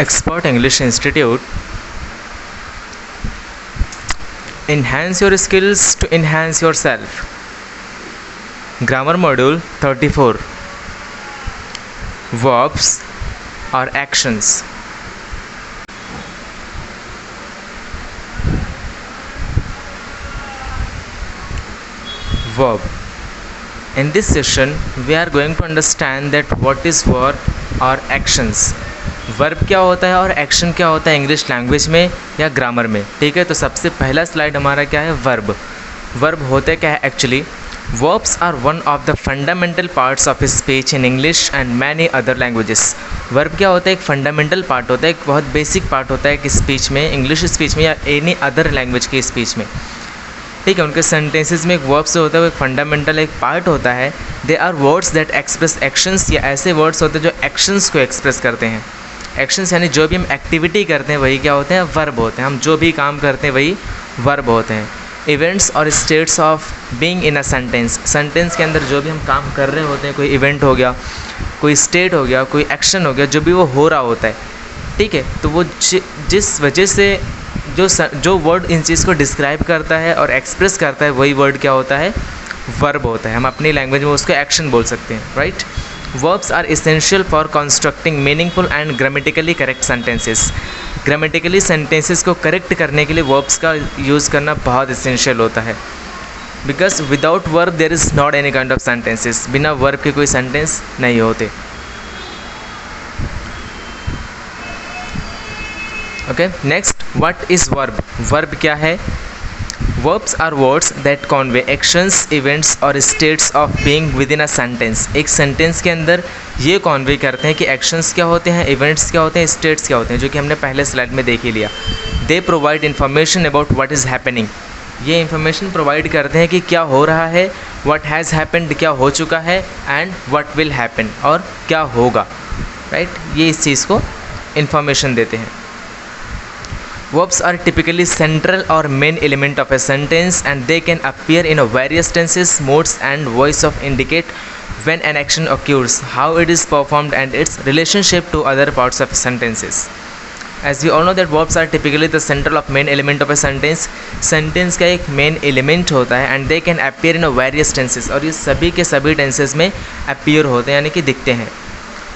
Expert English Institute. Enhance your skills to enhance yourself. Grammar Module 34. Verbs or actions. Verb. In this session, we are going to understand that what is verb or actions. Verb क्या होता है और action क्या होता है English language में या grammar में. ठीक है, तो सबसे पहला स्लाइड हमारा क्या है, वर्ब. वर्ब होते क्या है actually. Verbs are one of the fundamental parts of speech in English and many other languages. Verb क्या होता है, एक फंडामेंटल पार्ट होता है, एक बहुत बेसिक पार्ट होता है कि स्पीच में, इंग्लिश स्पीच में या एनी अदर लैंग्वेज की स्पीच में. ठीक है, उनके सेंटेंसेस में एक वर्ब्स होता है, वो एक फंडामेंटल एक पार्ट होता है. They are words that express actions, या ऐसे वर्ड्स होते हैं जो एक्शंस को एक्सप्रेस करते हैं. एक्शंस यानी जो भी हम एक्टिविटी करते हैं वही क्या होते हैं, वर्ब होते हैं. हम जो भी काम करते हैं वही वर्ब होते हैं. इवेंट्स और states of being in a sentence. Sentence के अंदर जो भी हम काम कर रहे होते हैं, कोई इवेंट हो गया, कोई स्टेट हो गया, कोई एक्शन हो गया, जो भी वो हो रहा होता है. ठीक है, तो वो जिस वजह से जो वर्ड इन चीज़ को डिस्क्राइब करता है और एक्सप्रेस करता है वही वर्ड क्या होता है, वर्ब होता है. हम अपनी लैंग्वेज में उसको एक्शन बोल सकते हैं, right. Verbs are essential for constructing meaningful and grammatically correct sentences. Grammatically sentences को करेक्ट करने के लिए वर्ब्स का यूज़ करना बहुत इसेंशियल होता है. Because without verb there is not any kind of sentences. बिना वर्ब के कोई सेंटेंस नहीं होते. Okay, next, what is verb. Verb क्या है. Verbs are words that convey actions, events और states of being within a sentence. एक sentence के अंदर ये कॉन्वे करते हैं कि एक्शंस क्या होते हैं, इवेंट्स क्या होते हैं, स्टेट्स क्या होते हैं, जो कि हमने पहले स्लाइड में देख ही लिया. They provide information about what is happening. ये इन्फॉर्मेशन प्रोवाइड करते हैं कि क्या हो रहा है, व्हाट हैज़ हैपेंड क्या हो चुका है, एंड व्हाट विल हैपन और क्या होगा, राइट. ये इस चीज़ को इन्फॉर्मेशन देते हैं. Verbs are typically central or main element of a sentence and they can appear in a various tenses, modes and voice of indicate when an action occurs, how it is performed and its relationship to other parts of sentences. As we all know that verbs are typically the central of main element of a sentence. Sentence का एक main element होता है and they can appear in a various tenses, और ये सभी के सभी tenses में appear होते हैं यानी कि दिखते हैं,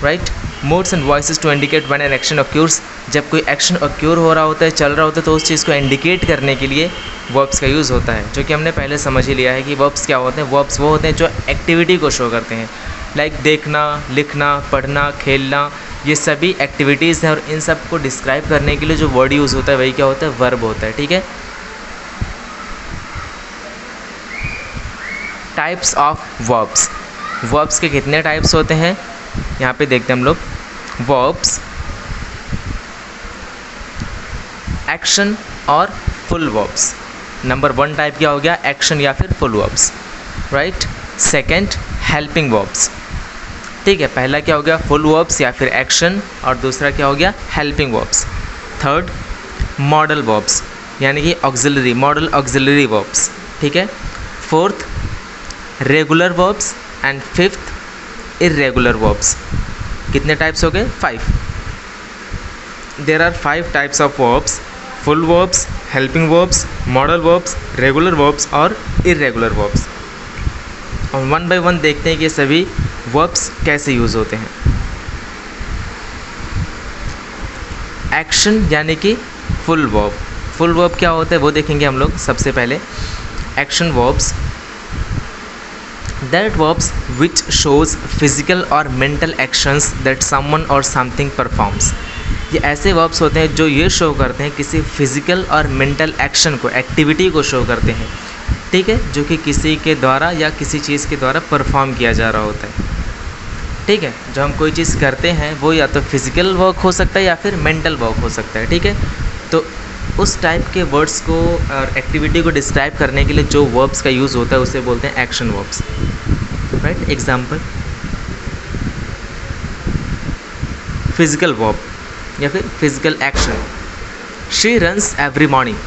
right. Modes and voices to indicate when an action occurs. जब कोई एक्शन ऑक्यूर हो रहा होता है, चल रहा होता है, तो उस चीज़ को इंडिकेट करने के लिए वर्ब्स का यूज़ होता है, जो कि हमने पहले समझ ही लिया है कि वर्ब्स क्या होते हैं. वर्ब्स वो होते हैं जो एक्टिविटी को शो करते हैं, लाइक देखना, लिखना, पढ़ना, खेलना. ये सभी एक्टिविटीज़ हैं और इन सब को डिस्क्राइब करने के लिए जो वर्ड यूज़ होता है वही क्या होता है, वर्ब होता है. ठीक है. Types of verbs. वर्ब्स के कितने टाइप्स होते हैं यहाँ पे देखते हैं हम लोग. वर्ब्स, एक्शन और फुल वर्ब्स. नंबर 1 टाइप क्या हो गया, एक्शन या फिर full verbs, right. Second, helping verbs. ठीक है, पहला क्या हो गया, फुल वर्ब्स या फिर एक्शन, और दूसरा क्या हो गया, helping verbs. Third, modal verbs यानी कि ऑक्सिलरी, मॉडल ऑक्सिलरी वर्ब्स. ठीक है. Fourth, regular verbs. And fifth, irregular verbs. कितने टाइप्स हो गए, 5. There are 5 types of verbs. Full verbs, helping verbs, modal verbs, regular verbs और इरेगुलर वर्ब्स. और 1 bye 1 देखते हैं कि ये सभी वर्ब्स कैसे यूज़ होते हैं. एक्शन यानी कि फुल वर्ब. फुल वर्ब क्या होता है वो देखेंगे हम लोग. सबसे पहले action verbs, that verbs which shows physical or mental actions that someone or something performs. ये ऐसे verbs होते हैं जो ये शो करते हैं किसी फिजिकल और मेंटल एक्शन को, एक्टिविटी को शो करते हैं. ठीक है, जो कि किसी के द्वारा या किसी चीज़ के द्वारा परफॉर्म किया जा रहा होता है. ठीक है, जो हम कोई चीज़ करते हैं वो या तो फिजिकल वर्क हो सकता है या फिर मेंटल वर्क हो सकता है. ठीक है, तो उस टाइप के वर्ड्स को और एक्टिविटी को डिस्क्राइब करने के लिए जो वर्ब्स का यूज़ होता है उसे बोलते हैं action verbs, right. Example, physical verb या फिर physical action. She runs every morning.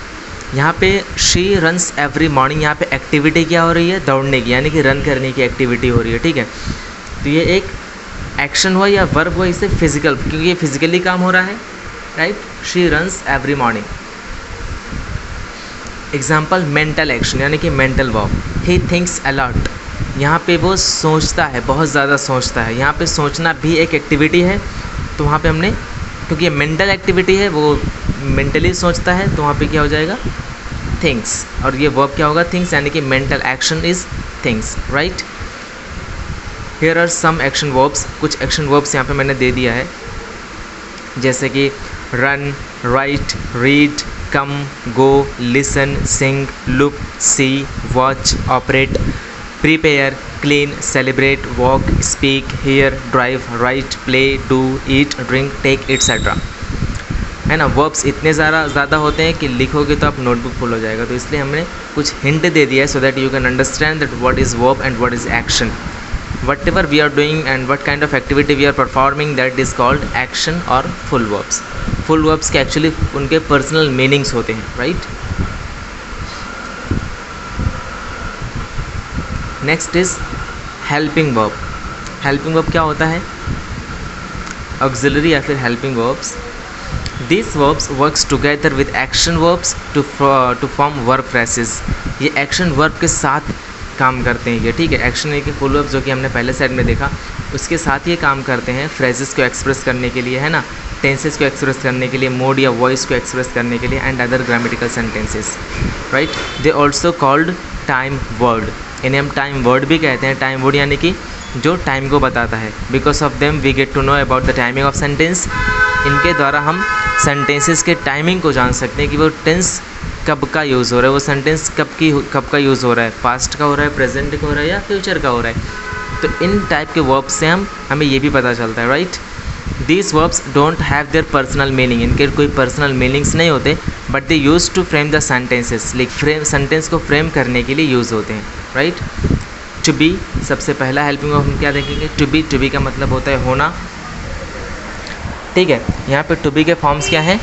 यहाँ पे शी रन्स एवरी मॉर्निंग, यहाँ पे एक्टिविटी क्या हो रही है, दौड़ने की यानी कि रन करने की एक्टिविटी हो रही है. ठीक है, तो ये एक एक्शन हुआ या वर्ब हुआ, इससे फिजिकल, क्योंकि ये फिजिकली काम हो रहा है. Right, she runs every morning. Example mental action यानी कि mental verb, he thinks a lot, यहाँ पे वो सोचता है, बहुत ज़्यादा सोचता है। यहाँ पे सोचना भी एक एक्टिविटी है, तो वहाँ पे हमने, क्योंकि ये मेंटल एक्टिविटी है, वो मेंटली सोचता है, तो वहाँ पे क्या हो जाएगा, थिंक्स। और ये वर्ब क्या होगा, थिंक्स, यानी कि mental action is things, right. Here are some action verbs, कुछ एक्शन वर्ब्स यहाँ पे मैंने दे दिया है, जैसे कि run, write, read, come, go, listen, sing, look, see, watch, operate, prepare, clean, celebrate, walk, speak, hear, drive, write, play, do, eat, drink, take, etcetera. है ना, वर्ब्स इतने ज़्यादा होते हैं कि लिखोगे तो आप नोटबुक फुल हो जाएगा, तो इसलिए हमने कुछ हिंट दे दिया है so that you can understand that what is verb and what is action. Whatever we are doing and what kind of activity we are performing, that is called action or full verbs. Full verbs के actually उनके personal meanings होते हैं, right? Next is helping verb. Helping verb क्या होता है, auxiliary या फिर helping verbs. These verbs works together with action verbs to form verb phrases. ये action verb के साथ काम करते हैं ये, ठीक है। एक्शन है कि फुल वर्ब जो कि हमने पहले साइड में देखा, उसके साथ ये काम करते हैं फ्रेजेस को एक्सप्रेस करने के लिए, है ना, टेंसेस को एक्सप्रेस करने के लिए, मोड या वॉइस को एक्सप्रेस करने के लिए, and other grammatical sentences, right. They also called time word, इन्हें हम टाइम वर्ड भी कहते हैं। टाइम वर्ड यानी कि जो टाइम को बताता है। Because of them we get to know about the timing of sentence. इनके द्वारा हम सेंटेंसेस के टाइमिंग को जान सकते हैं कि वो टेंस कब का यूज़ हो रहा है, वो सेंटेंस कब का यूज़ हो रहा है, पास्ट का हो रहा है, प्रेजेंट का हो रहा है या फ्यूचर का हो रहा है। तो इन टाइप के वर्ब्स से हमें ये भी पता चलता है, right. These verbs don't have their personal meaning, इनके कोई पर्सनल मीनिंग्स नहीं होते, but they use to frame the sentences, like sentence को फ्रेम करने के लिए यूज़ होते हैं, राइट। टू बी, सबसे पहला हेल्पिंग वर्ब हम क्या देखेंगे, टू बी का मतलब होता है होना, ठीक है। यहाँ पे टू बी के फॉर्म्स क्या हैं,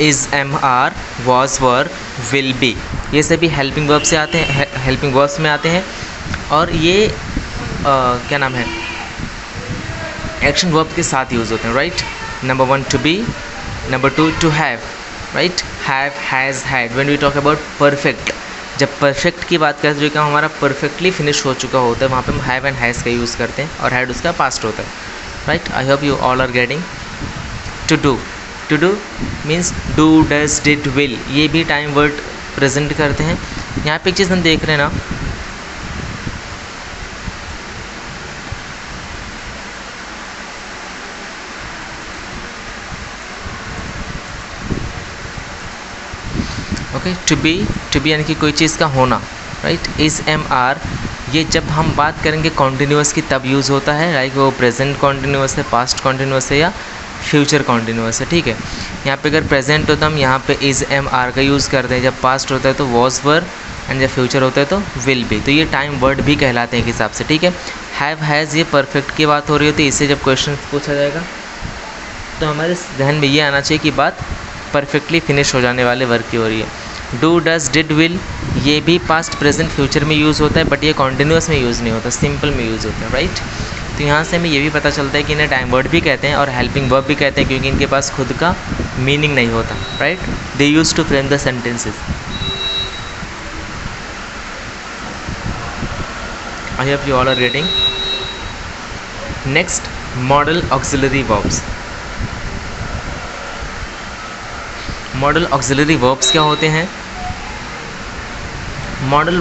is, am, are, was, were, will be, ये सभी हेल्पिंग वर्ब से आते हैं, हेल्पिंग वर्ब्स में आते हैं। और ये क्या नाम है, एक्शन वर्ब के साथ यूज़ होते हैं, right. Number 1 to be, number 2 to have, right, have, has, had. When we talk about perfect, जब परफेक्ट की बात करते हैं, जो काम हमारा परफेक्टली फिनिश हो चुका होता है, वहाँ पे हम हैव एंड हैज़ का यूज़ करते हैं, और हैड उसका पास्ट होता है, right. I hope you all are getting. To do means do, does, did, will, ये भी टाइम वर्ड प्रेजेंट करते हैं। यहाँ पे एक चीज़ हम देख रहे हैं ना, ओके, टू बी यानी कि कोई चीज़ का होना, राइट। इज़, एम, आर, ये जब हम बात करेंगे कॉन्टिन्यूस की तब यूज़ होता है, लाइक वो प्रेजेंट कॉन्टिन्यूस है, पास्ट कॉन्टिन्यूस है या फ्यूचर कॉन्टिन्यूस है, ठीक है। यहाँ पे अगर प्रेजेंट होता है हम यहाँ पे इज़, एम, आर का यूज़ करते हैं, जब पास्ट होता है तो वॉज, वर, एंड जब फ्यूचर होता है तो विल बी, तो ये टाइम वर्ड भी कहलाते हैं एक हिसाब से, ठीक है। हैव, हैज़, ये परफेक्ट की बात हो रही होती है, इससे जब क्वेश्चन पूछा जाएगा तो हमारे जहन में ये आना चाहिए कि बात परफेक्टली फिनिश हो जाने वाले वर्क की हो रही है। डू, डज, डिड, विल, ये भी पास्ट, प्रेजेंट, फ्यूचर में यूज़ होता है, बट ये कॉन्टिन्यूस में यूज़ नहीं होता, सिंपल में यूज़ होता है, राइट। तो यहाँ से हमें ये भी पता चलता है कि इन्हें टाइम वर्ड भी कहते हैं और हेल्पिंग वर्ब भी कहते हैं, क्योंकि इनके पास खुद का मीनिंग नहीं होता, right. They use to frame the sentences. I hope you all are getting. Next, model auxiliary verbs. Model auxiliary verbs क्या होते हैं? Modal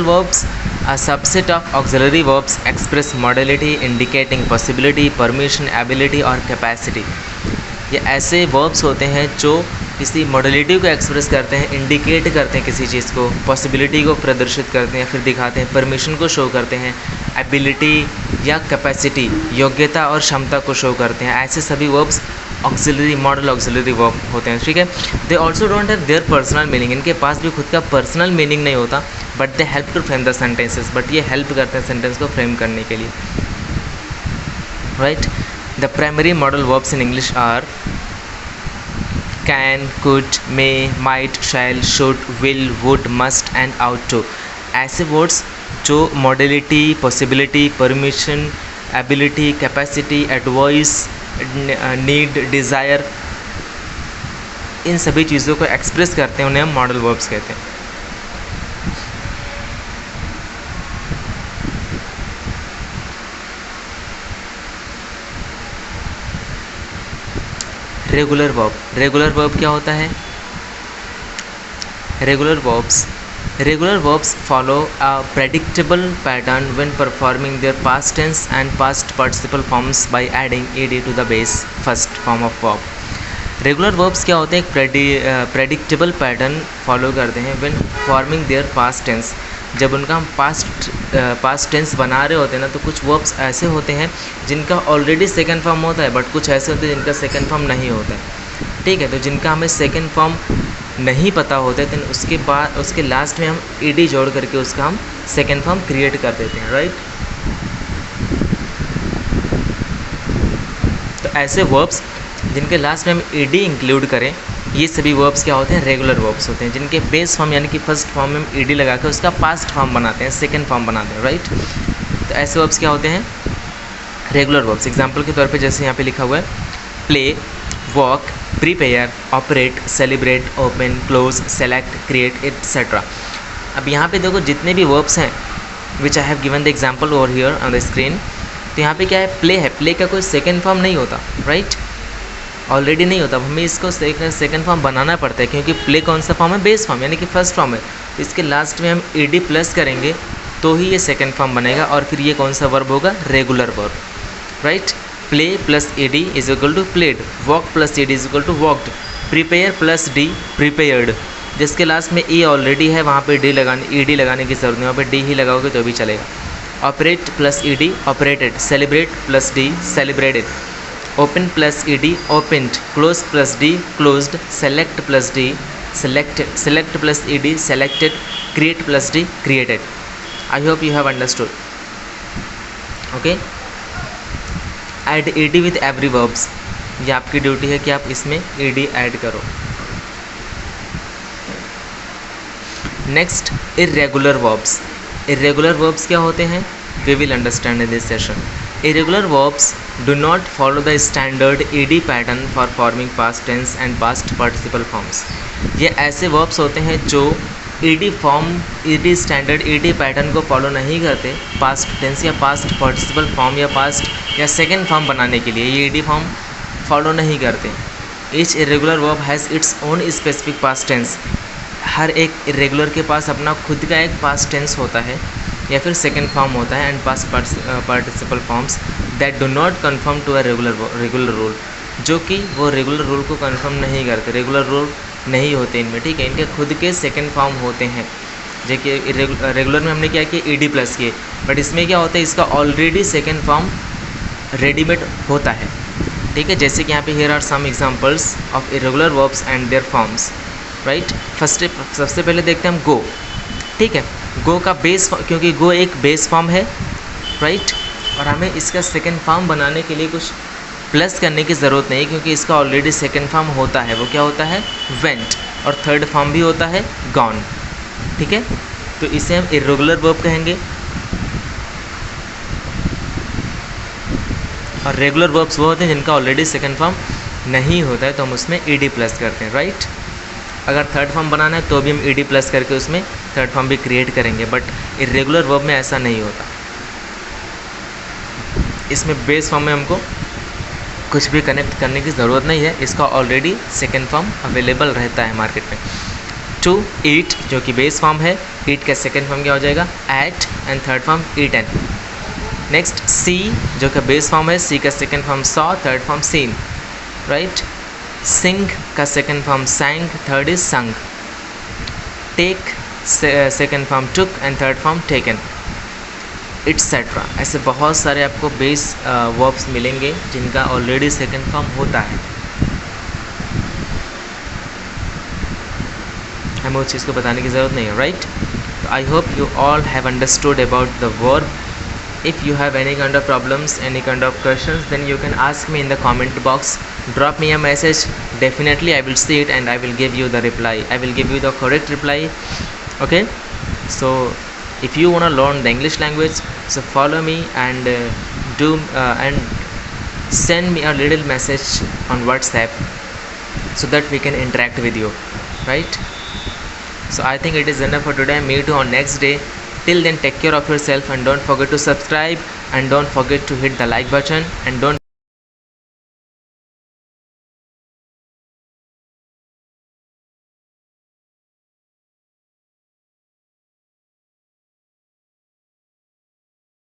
verbs a subset of auxiliary verbs express modality indicating possibility, permission, ability और capacity। ये ऐसे verbs होते हैं जो किसी modality को express करते हैं, indicate करते हैं किसी चीज़ को, possibility को प्रदर्शित करते हैं, फिर दिखाते हैं, permission को show करते हैं, ability या capacity योग्यता और क्षमता को show करते हैं। ऐसे सभी verbs auxiliary, model auxiliary verb होते हैं, ठीक है। They also don't have their personal meaning, इनके पास भी खुद का पर्सनल मीनिंग नहीं होता, but they help to frame the sentences, but ये हेल्प करते हैं सेंटेंस को फ्रेम करने के लिए, right. The primary model verbs in English are can, could, may, might, shall, should, will, would, must and ought to. ऐसे words जो modality, possibility, permission, ability, capacity, advice, need, desire, इन सभी चीज़ों को एक्सप्रेस करते हैं उन्हें हम मॉडल वर्ब्स कहते हैं। रेगुलर वर्ब क्या होता है? Regular verbs follow a predictable pattern when performing their past tense and past participle forms by adding ed to the base first form of verb. Regular verbs क्या होते हैं? एक predictable pattern follow करते हैं when forming their past tense. जब उनका हम past tense बना रहे होते हैं ना, तो कुछ वर्ब्स ऐसे होते हैं जिनका ऑलरेडी सेकंड फॉर्म होता है, बट कुछ ऐसे होते हैं जिनका सेकंड फॉर्म नहीं होता है। ठीक है, तो जिनका हमें सेकंड फॉर्म नहीं पता होता है, तो उसके बाद उसके लास्ट में हम ईडी जोड़ करके उसका हम सेकंड फॉर्म क्रिएट कर देते हैं, राइट। तो ऐसे वर्ब्स जिनके लास्ट में हम ईडी इंक्लूड करें, ये सभी वर्ब्स क्या होते हैं? रेगुलर वर्ब्स होते हैं, जिनके बेस फॉर्म यानी कि फर्स्ट फॉर्म में हम ईडी लगा के उसका पास्ट फॉर्म बनाते हैं, सेकंड फॉर्म बनाते हैं, राइट। तो ऐसे वर्ब्स क्या होते हैं? Regular verbs. एग्जांपल के तौर पे जैसे यहाँ पे लिखा हुआ है, play, walk, prepare, operate, celebrate, open, close, select, create, etcetera. अब यहाँ पे देखो जितने भी वर्ब्स हैं which I have given the example over here on the screen, तो यहाँ पे क्या है? प्ले है। प्ले का कोई सेकेंड फॉर्म नहीं होता, राइट, ऑलरेडी नहीं होता। हमें इसको सेकंड फॉर्म बनाना पड़ता है, क्योंकि प्ले कौन सा फॉर्म है? बेस फॉर्म यानी कि फर्स्ट फॉर्म है। तो इसके लास्ट में हम ईडी प्लस करेंगे तो ही ये सेकंड फॉर्म बनेगा, और फिर ये कौन सा वर्ब होगा? Regular verb, right. Play plus ED is equal to played, walk plus ED is equal to walked, prepare plus D prepared. जिसके लास्ट में ई ऑलरेडी है, वहाँ पे ईडी लगाने की जरूरत नहीं, वहाँ पे डी ही लगाओगे तो भी चलेगा। Operate plus ED operated, celebrate plus D celebrated, open plus ED opened, close plus D closed, select plus D selected, select plus ed selected, create plus d created. I hope you have understood. Okay, add ed with every verbs. ये आपकी duty है कि आप इसमें ed add करो. Next, irregular verbs. irregular verbs क्या होते हैं? We will understand in this session. Irregular verbs do not follow the standard ed pattern for forming past tense and past participle forms. ये ऐसे verbs होते हैं जो ed standard ed pattern को follow नहीं करते पास्ट टेंस या past participle form या पास्ट या सेकेंड फॉर्म बनाने के लिए. ये ed फॉर्म फॉलो नहीं करते. Each irregular verb has its own specific past tense. हर एक इरेगुलर के पास अपना खुद का एक पास्ट टेंस होता है या फिर सेकेंड फॉर्म होता है, and past participle forms that do not conform to a regular rule, जो कि वो रेगुलर रूल को कन्फर्म नहीं करते, रेगुलर रूल नहीं होते इनमें. ठीक है, इनके खुद के सेकेंड फॉर्म होते हैं. जो कि रेगुलर में हमने क्या किया, ईडी प्लस किए, बट इसमें क्या होता है, इसका ऑलरेडी सेकेंड फॉर्म रेडीमेड होता है. ठीक है, जैसे कि यहाँ पे here are some examples of irregular verbs and their forms. Right, सबसे पहले देखते हैं हम गो. ठीक है, गो का बेस, क्योंकि गो एक बेस फॉर्म है, राइट, और हमें इसका सेकेंड फॉर्म बनाने के लिए कुछ प्लस करने की ज़रूरत नहीं, क्योंकि इसका ऑलरेडी सेकेंड फॉर्म होता है. वो क्या होता है, वेंट, और थर्ड फॉर्म भी होता है गॉन. ठीक है, तो इसे हम इरेगुलर वर्ब कहेंगे. और रेगुलर वर्ब्स वो होते हैं जिनका ऑलरेडी सेकेंड फॉर्म नहीं होता है, तो हम उसमें ईडी प्लस करते हैं. राइट, अगर थर्ड फॉर्म बनाना है तो भी हम ईडी प्लस करके उसमें थर्ड फॉर्म भी क्रिएट करेंगे, बट इरेगुलर वर्ब में ऐसा नहीं होता. इसमें बेस फॉर्म में हमको कुछ भी कनेक्ट करने की ज़रूरत नहीं है, इसका ऑलरेडी सेकेंड फॉर्म अवेलेबल रहता है मार्केट में. टू ईट, जो कि बेस फॉर्म है, ईट का सेकेंड फॉर्म क्या हो जाएगा, ate, and third form eaten. Next, see, जो कि बेस फॉर्म है, सी का second form saw, third form seen. Right, sing का second form sang, third is sung. Take, second form took, and third form taken, etcetera. ऐसे बहुत सारे आपको base verbs मिलेंगे जिनका ऑलरेडी सेकेंड फॉर्म होता है. हमें उस चीज़ को बताने की ज़रूरत नहीं है. राइट, तो आई hope you all have understood about the verb. If you have any kind of problems, any kind of questions, then you can ask me in the comment box. Drop me a message. Definitely I will see it and I will give you the reply. I will give you the correct reply. Okay, so if you want to learn the English language, so follow me and and send me a little message on WhatsApp. so that we can interact with you, right? So I think it is enough for today. Meet you on next day. Till then, take care of yourself and don't forget to subscribe and don't forget to hit the like button and don't